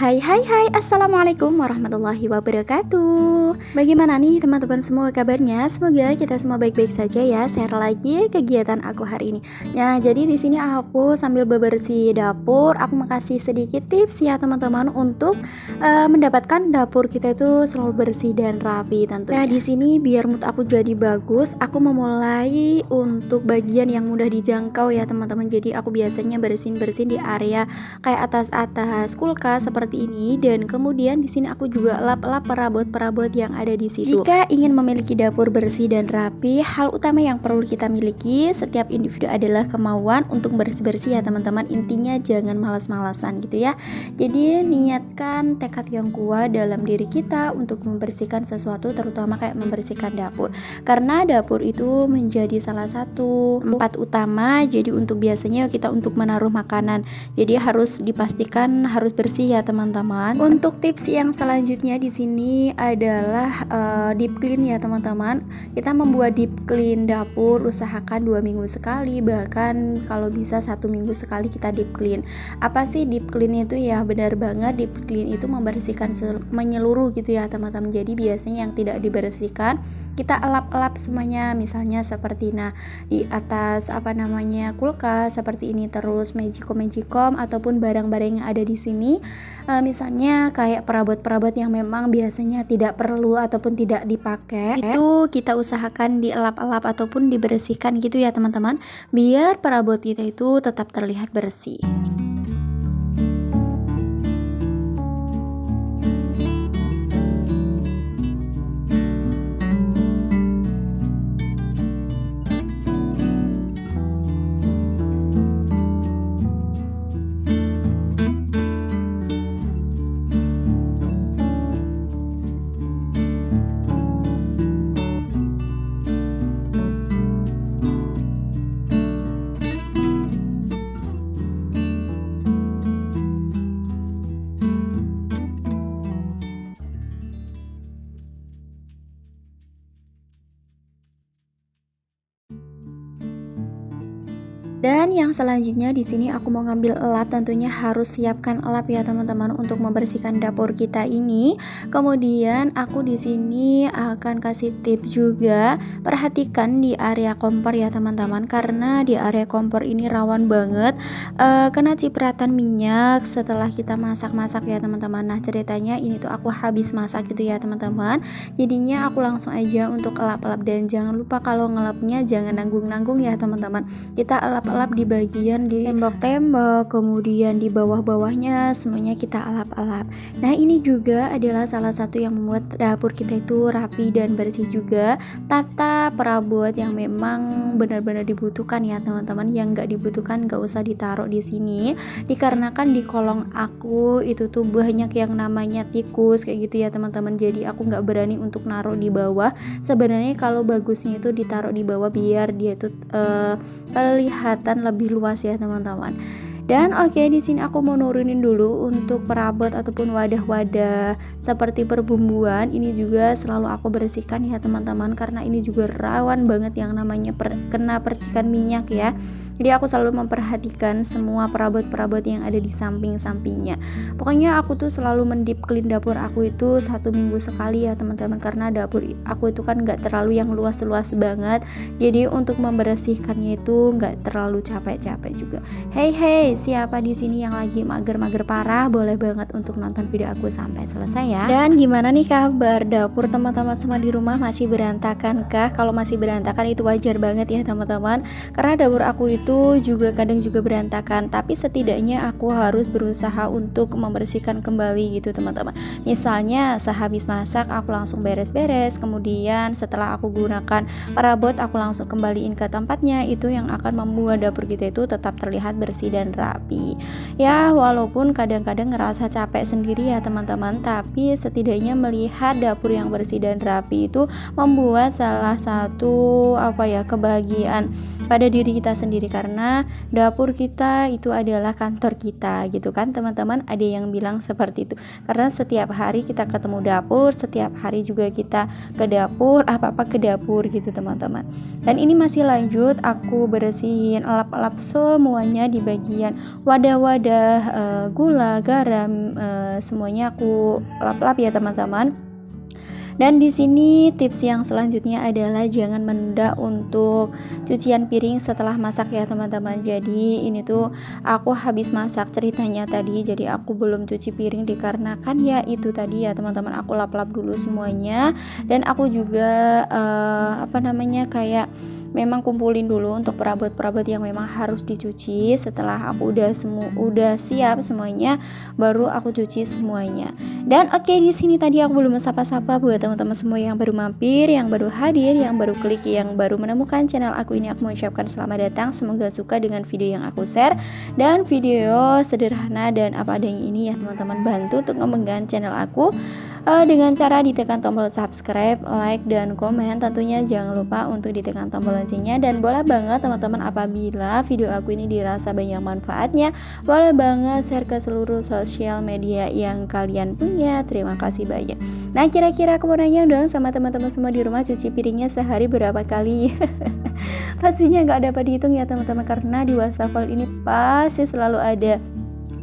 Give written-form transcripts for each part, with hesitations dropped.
Hai hai hai, Assalamualaikum warahmatullahi wabarakatuh. Bagaimana nih teman-teman semua kabarnya? Semoga kita semua baik-baik saja ya. Share lagi kegiatan aku hari ini. Nah, jadi di sini aku sambil bebersih dapur, aku mau kasih sedikit tips ya teman-teman untuk mendapatkan dapur kita itu selalu bersih dan rapi tentunya. Nah, di sini biar mood aku jadi bagus, aku memulai untuk bagian yang mudah dijangkau ya teman-teman. Jadi aku biasanya bersin-bersin di area kayak atas-atas kulkas seperti ini, dan kemudian di sini aku juga lap-lap perabot-perabot yang ada di situ. Jika ingin memiliki dapur bersih dan rapi, hal utama yang perlu kita miliki setiap individu adalah kemauan untuk bersih-bersih ya teman-teman. Intinya jangan malas-malasan gitu ya. Jadi niatkan tekad yang kuat dalam diri kita untuk membersihkan sesuatu, terutama kayak membersihkan dapur. Karena dapur itu menjadi salah satu tempat utama, jadi untuk biasanya kita untuk menaruh makanan. Jadi harus dipastikan harus bersih ya teman-teman. Untuk tips yang selanjutnya di sini adalah deep clean ya teman-teman. Kita membuat deep clean dapur usahakan 2 minggu sekali, bahkan kalau bisa 1 minggu sekali kita deep clean. Apa sih deep clean itu ya? Benar banget, deep clean itu membersihkan menyeluruh gitu ya teman-teman. Jadi biasanya yang tidak dibersihkan kita elap-elap semuanya, misalnya seperti di atas kulkas seperti ini, terus magicom ataupun barang-barang yang ada di sini, misalnya kayak perabot-perabot yang memang biasanya tidak perlu ataupun tidak dipakai, itu kita usahakan dielap-elap ataupun dibersihkan gitu ya teman-teman, biar perabot kita itu tetap terlihat bersih. Dan yang selanjutnya di sini aku mau ngambil elap, tentunya harus siapkan elap ya teman-teman untuk membersihkan dapur kita ini. Kemudian aku di sini akan kasih tips juga, perhatikan di area kompor ya teman-teman, karena di area kompor ini rawan banget kena cipratan minyak setelah kita masak-masak ya teman-teman. Nah, ceritanya ini tuh aku habis masak gitu ya teman-teman. Jadinya aku langsung aja untuk elap-elap, dan jangan lupa kalau ngelapnya jangan nanggung-nanggung ya teman-teman. Kita elap di bagian di tembok-tembok, kemudian di bawah-bawahnya semuanya kita alap-alap. Nah, ini juga adalah salah satu yang membuat dapur kita itu rapi dan bersih juga. Tata perabot yang memang benar-benar dibutuhkan ya teman-teman, yang nggak dibutuhkan nggak usah ditaruh di sini, dikarenakan di kolong aku itu tuh banyak yang namanya tikus kayak gitu ya teman-teman. Jadi aku nggak berani untuk naruh di bawah. Sebenarnya kalau bagusnya itu ditaruh di bawah biar dia tuh kelihatan lebih luas ya teman-teman. Dan oke, di sini aku mau nurunin dulu untuk perabot ataupun wadah-wadah seperti perbumbuan. Ini juga selalu aku bersihkan ya teman-teman, karena ini juga rawan banget yang namanya kena percikan minyak ya. Jadi aku selalu memperhatikan semua perabot-perabot yang ada di samping-sampingnya. Pokoknya aku tuh selalu mendip clean dapur aku itu 1 minggu sekali ya teman-teman, karena dapur aku itu kan gak terlalu yang luas-luas banget. Jadi untuk membersihkannya itu gak terlalu capek-capek juga. Hey, siapa di sini yang lagi mager-mager parah, boleh banget untuk nonton video aku sampai selesai ya. Dan gimana nih kabar dapur teman-teman semua di rumah, masih berantakan kah? Kalau masih berantakan itu wajar banget ya teman-teman, karena dapur aku itu juga kadang juga berantakan, tapi setidaknya aku harus berusaha untuk membersihkan kembali gitu teman-teman. Misalnya sehabis masak aku langsung beres-beres, kemudian setelah aku gunakan perabot aku langsung kembaliin ke tempatnya, itu yang akan membuat dapur kita itu tetap terlihat bersih dan rapi. Ya, walaupun kadang-kadang ngerasa capek sendiri ya teman-teman, tapi setidaknya melihat dapur yang bersih dan rapi itu membuat salah satu kebahagiaan pada diri kita sendiri, karena dapur kita itu adalah kantor kita gitu kan teman-teman. Ada yang bilang seperti itu, karena setiap hari kita ketemu dapur, setiap hari juga kita ke dapur, apa-apa ke dapur gitu teman-teman. Dan ini masih lanjut, aku bersihin elap-elap semuanya di bagian wadah-wadah, gula, garam, semuanya aku lap-lap ya teman-teman. Dan di sini tips yang selanjutnya adalah jangan menunda untuk cucian piring setelah masak ya teman-teman. Jadi ini tuh aku habis masak ceritanya tadi, jadi aku belum cuci piring dikarenakan ya itu tadi ya teman-teman, aku lap-lap dulu semuanya. Dan aku juga kayak memang kumpulin dulu untuk perabot-perabot yang memang harus dicuci. Setelah aku udah siap semuanya, baru aku cuci semuanya. Dan oke, di sini tadi aku belum sapa-sapa buat teman-teman semua yang baru mampir, yang baru hadir, yang baru klik, yang baru menemukan channel aku ini. Aku mau ucapkan selamat datang. Semoga suka dengan video yang aku share, dan video sederhana dan apa adanya ini ya teman-teman. Bantu untuk mengembangkan channel aku dengan cara ditekan tombol subscribe, like, dan komen. Tentunya jangan lupa untuk ditekan tombol loncengnya. Dan boleh banget teman-teman, apabila video aku ini dirasa banyak manfaatnya, boleh banget share ke seluruh sosial media yang kalian punya. Terima kasih banyak. Nah, kira-kira aku mau nanya dong sama teman-teman semua di rumah, cuci piringnya sehari berapa kali? Pastinya nggak dapat dihitung ya teman-teman, karena di wastafel ini pasti selalu ada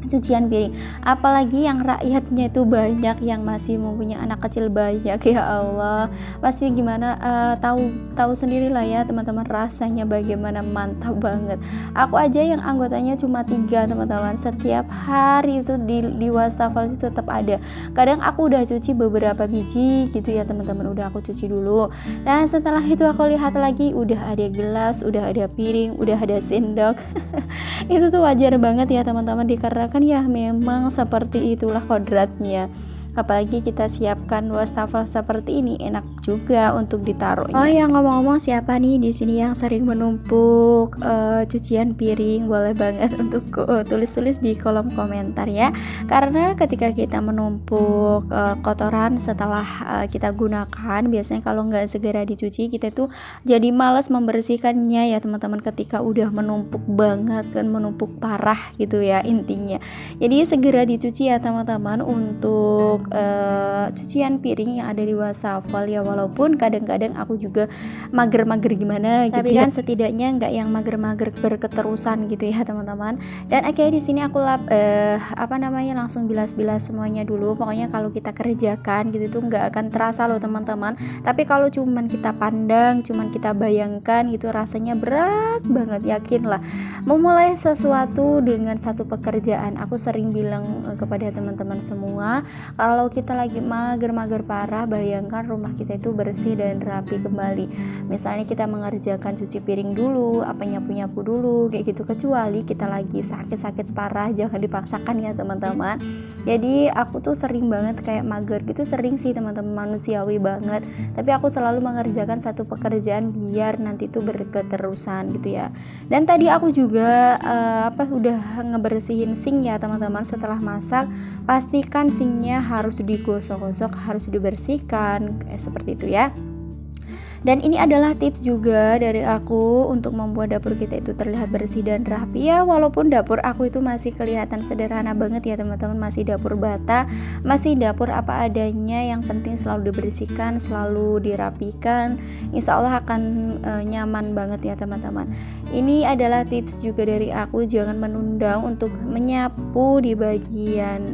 cucian piring. Apalagi yang rakyatnya itu banyak, yang masih mempunyai anak kecil banyak, ya Allah, pasti gimana, tahu sendirilah ya teman-teman, rasanya bagaimana mantap banget. Aku aja yang anggotanya cuma 3 teman-teman, setiap hari itu di wastafel itu tetap ada. Kadang aku udah cuci beberapa biji gitu ya teman-teman, udah aku cuci dulu. Nah setelah itu aku lihat lagi, udah ada gelas, udah ada piring, udah ada sendok. Itu tuh wajar banget ya teman-teman, dikarenakan ya memang seperti itulah kodratnya. Apalagi kita siapkan wastafel seperti ini, enak juga untuk ditaruhnya. Oh ya, ngomong-ngomong, siapa nih di sini yang sering menumpuk cucian piring? Boleh banget untuk tulis-tulis di kolom komentar ya. Karena ketika kita menumpuk kotoran setelah kita gunakan, biasanya kalau nggak segera dicuci, kita tuh jadi malas membersihkannya ya teman-teman. Ketika udah menumpuk banget kan, menumpuk parah gitu ya intinya. Jadi segera dicuci ya teman-teman untuk cucian piring yang ada di wastafel ya. Walaupun kadang-kadang aku juga mager-mager gimana gitu, tapi kan setidaknya nggak yang mager-mager berketerusan gitu ya teman-teman. Dan akhirnya di sini aku langsung bilas-bilas semuanya dulu. Pokoknya kalau kita kerjakan gitu tuh nggak akan terasa loh teman-teman, tapi kalau cuman kita pandang, cuman kita bayangkan gitu, rasanya berat banget. Yakinlah, memulai sesuatu dengan satu pekerjaan, aku sering bilang kepada teman-teman semua, kalau kita lagi mager-mager parah, bayangkan rumah kita itu bersih dan rapi kembali. Misalnya kita mengerjakan cuci piring dulu, nyapu-nyapu dulu kayak gitu. Kecuali kita lagi sakit-sakit parah, jangan dipaksakan ya teman-teman. Jadi aku tuh sering banget kayak mager gitu, sering sih teman-teman, manusiawi banget. Tapi aku selalu mengerjakan satu pekerjaan biar nanti tuh berketerusan gitu ya. Dan tadi aku juga udah ngebersihin sink ya teman-teman. Setelah masak, pastikan sinknya harus digosok-gosok, harus dibersihkan seperti itu ya. Dan ini adalah tips juga dari aku untuk membuat dapur kita itu terlihat bersih dan rapi ya. Walaupun dapur aku itu masih kelihatan sederhana banget ya teman-teman, masih dapur bata, masih dapur apa adanya. Yang penting selalu dibersihkan, selalu dirapikan, insya Allah akan nyaman banget ya teman-teman. Ini adalah tips juga dari aku, jangan menunda untuk menyapu di bagian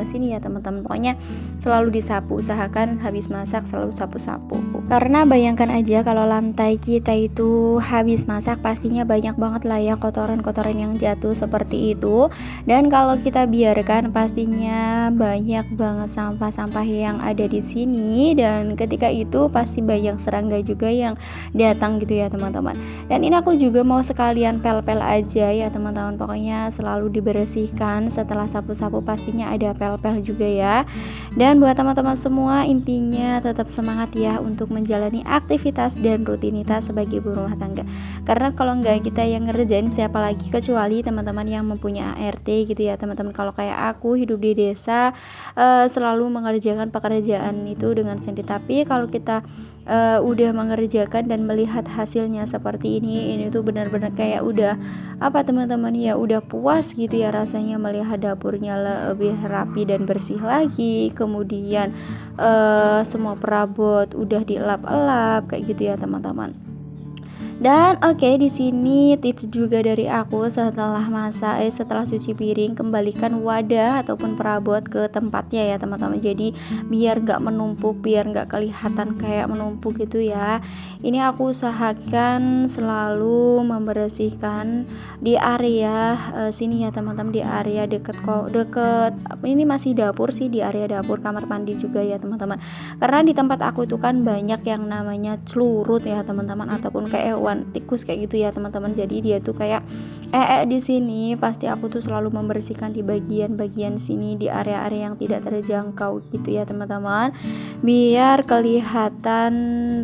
sini ya teman-teman. Pokoknya selalu disapu, usahakan habis masak selalu sapu-sapu. Karena bayangkan aja kalau lantai kita itu habis masak, pastinya banyak banget lah ya kotoran-kotoran yang jatuh seperti itu. Dan kalau kita biarkan, pastinya banyak banget sampah-sampah yang ada di sini. Dan ketika itu pasti banyak serangga juga yang datang gitu ya teman-teman. Dan ini aku juga mau sekalian pel-pel aja ya teman-teman. Pokoknya selalu dibersihkan setelah sapu-sapu, pastinya ada pel-pel juga ya. Dan buat teman-teman semua, intinya tetap semangat ya untuk menjalani aktivitas dan rutinitas sebagai ibu rumah tangga. Karena kalau nggak kita yang ngerjain, siapa lagi, kecuali teman-teman yang mempunyai ART gitu ya teman-teman. Kalau kayak aku hidup di desa, selalu mengerjakan pekerjaan itu dengan sendiri. Tapi kalau kita udah mengerjakan dan melihat hasilnya seperti ini tuh benar-benar kayak udah apa teman-teman ya, udah puas gitu ya rasanya melihat dapurnya lebih rapi dan bersih lagi. Kemudian semua perabot udah dielap-elap kayak gitu ya teman-teman. Dan oke, di sini tips juga dari aku setelah masak, setelah cuci piring, kembalikan wadah ataupun perabot ke tempatnya ya teman-teman. Jadi biar nggak menumpuk, biar nggak kelihatan kayak menumpuk gitu ya. Ini aku usahakan selalu membersihkan di area sini ya teman-teman, di area deket ini masih dapur sih, di area dapur, kamar mandi juga ya teman-teman. Karena di tempat aku itu kan banyak yang namanya celurut ya teman-teman, ataupun kayak tikus kayak gitu ya teman-teman. Jadi dia tuh kayak di sini pasti aku tuh selalu membersihkan di bagian-bagian sini, di area-area yang tidak terjangkau gitu ya teman-teman, biar kelihatan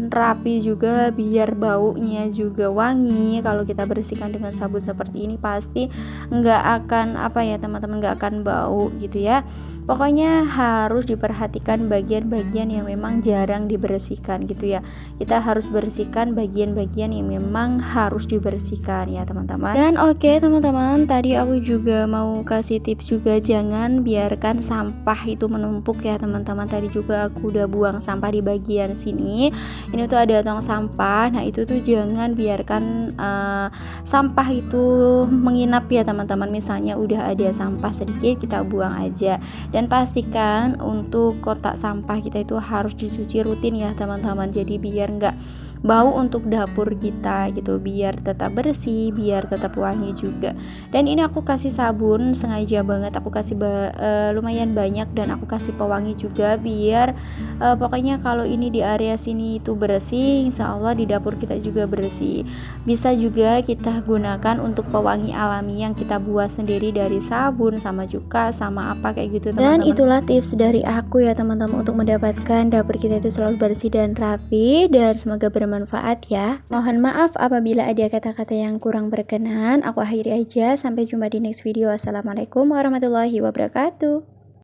rapi juga, biar baunya juga wangi. Kalau kita bersihkan dengan sabun seperti ini pasti nggak akan apa ya teman-teman, nggak akan bau gitu ya. Pokoknya harus diperhatikan bagian-bagian yang memang jarang dibersihkan gitu ya. Kita harus bersihkan bagian-bagian yang memang harus dibersihkan ya teman-teman. Dan oke teman-teman, tadi aku juga mau kasih tips juga, jangan biarkan sampah itu menumpuk ya teman-teman. Tadi juga aku udah buang sampah di bagian sini. Ini tuh ada tong sampah. Nah itu tuh jangan biarkan sampah itu menginap ya teman-teman. Misalnya udah ada sampah sedikit, kita buang aja. Dan pastikan untuk kotak sampah kita itu harus dicuci rutin ya teman-teman. Jadi biar nggak bau untuk dapur kita gitu, biar tetap bersih, biar tetap wangi juga. Dan ini aku kasih sabun sengaja banget, aku kasih lumayan banyak, dan aku kasih pewangi juga biar pokoknya kalau ini di area sini itu bersih, insya Allah di dapur kita juga bersih. Bisa juga kita gunakan untuk pewangi alami yang kita buat sendiri dari sabun sama cuka sama apa kayak gitu teman-teman. Dan itulah tips dari aku ya teman-teman, untuk mendapatkan dapur kita itu selalu bersih dan rapi, dan semoga bermanfaat ya. Mohon maaf apabila ada kata-kata yang kurang berkenan. Aku akhiri aja, sampai jumpa di next video. Assalamualaikum warahmatullahi wabarakatuh.